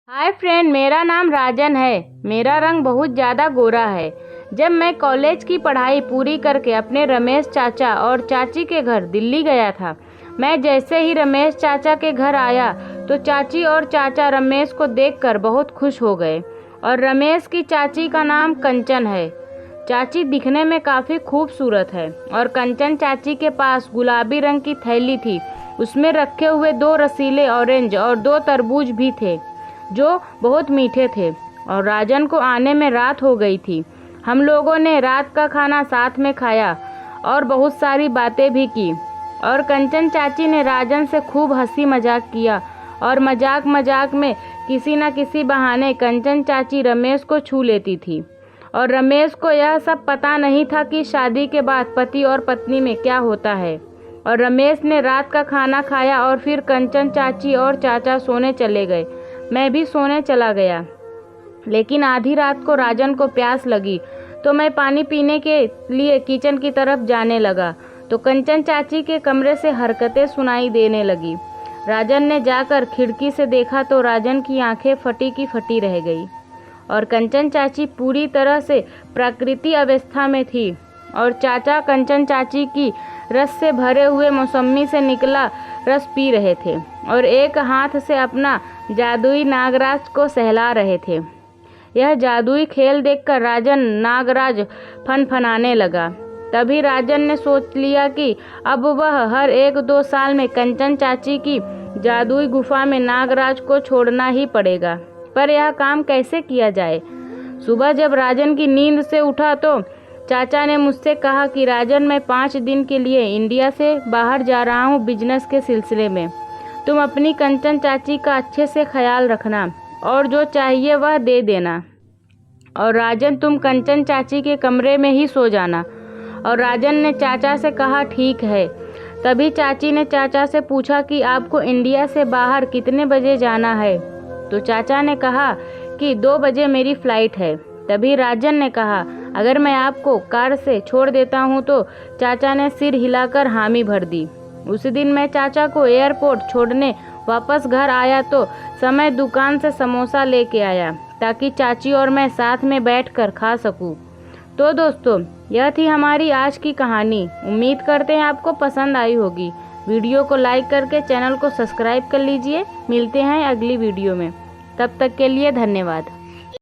Hi friend, मेरा नाम राजन है। मेरा रंग बहुत ज़्यादा गोरा है। जब मैं कॉलेज की पढ़ाई पूरी करके अपने रमेश चाचा और चाची के घर दिल्ली गया था, मैं जैसे ही रमेश चाचा के घर आया तो चाची और चाचा रमेश को देखकर बहुत खुश हो गए। और रमेश की चाची का नाम कंचन है। चाची दिखने में काफ़ी खूबसूरत है और कंचन चाची के पास गुलाबी रंग की थैली थी। उसमें रखे हुए 2 रसीले ऑरेंज और 2 तरबूज भी थे जो बहुत मीठे थे। और राजन को आने में रात हो गई थी। हम लोगों ने रात का खाना साथ में खाया और बहुत सारी बातें भी की। और कंचन चाची ने राजन से खूब हंसी मजाक किया और मजाक मजाक में किसी न किसी बहाने कंचन चाची रमेश को छू लेती थी। और रमेश को यह सब पता नहीं था कि शादी के बाद पति और पत्नी में क्या होता है। और रमेश ने रात का खाना खाया और फिर कंचन चाची और चाचा सोने चले गए। मैं भी सोने चला गया। लेकिन आधी रात को राजन को प्यास लगी तो मैं पानी पीने के लिए किचन की तरफ जाने लगा तो कंचन चाची के कमरे से हरकतें सुनाई देने लगी। राजन ने जाकर खिड़की से देखा तो राजन की आंखें फटी की फटी रह गई और कंचन चाची पूरी तरह से प्राकृतिक अवस्था में थी। और चाचा कंचन चाची की रस से भरे हुए मौसम्मी से निकला रस पी रहे थे और एक हाथ से अपना जादुई नागराज को सहला रहे थे। यह जादुई खेल देखकर राजन नागराज फनफनाने लगा। तभी राजन ने सोच लिया कि अब वह हर 1-2 साल में कंचन चाची की जादुई गुफा में नागराज को छोड़ना ही पड़ेगा। पर यह काम कैसे किया जाए? सुबह जब राजन की नींद से उठा तो चाचा ने मुझसे कहा कि राजन, मैं 5 दिन के लिए इंडिया से बाहर जा रहा हूँ बिजनेस के सिलसिले में। तुम अपनी कंचन चाची का अच्छे से ख्याल रखना और जो चाहिए वह दे देना। और राजन, तुम कंचन चाची के कमरे में ही सो जाना। और राजन ने चाचा से कहा ठीक है। तभी चाची ने चाचा से पूछा कि आपको इंडिया से बाहर कितने बजे जाना है? तो चाचा ने कहा कि 2 बजे मेरी फ़्लाइट है। तभी राजन ने कहा अगर मैं आपको कार से छोड़ देता हूँ तो चाचा ने सिर हिलाकर हामी भर दी। उस दिन मैं चाचा को एयरपोर्ट छोड़ने वापस घर आया तो समय दुकान से समोसा लेके आया ताकि चाची और मैं साथ में बैठकर खा सकूं। तो दोस्तों, यह थी हमारी आज की कहानी। उम्मीद करते हैं आपको पसंद आई होगी। वीडियो को लाइक करके चैनल को सब्सक्राइब कर लीजिए। मिलते हैं अगली वीडियो में। तब तक के लिए धन्यवाद।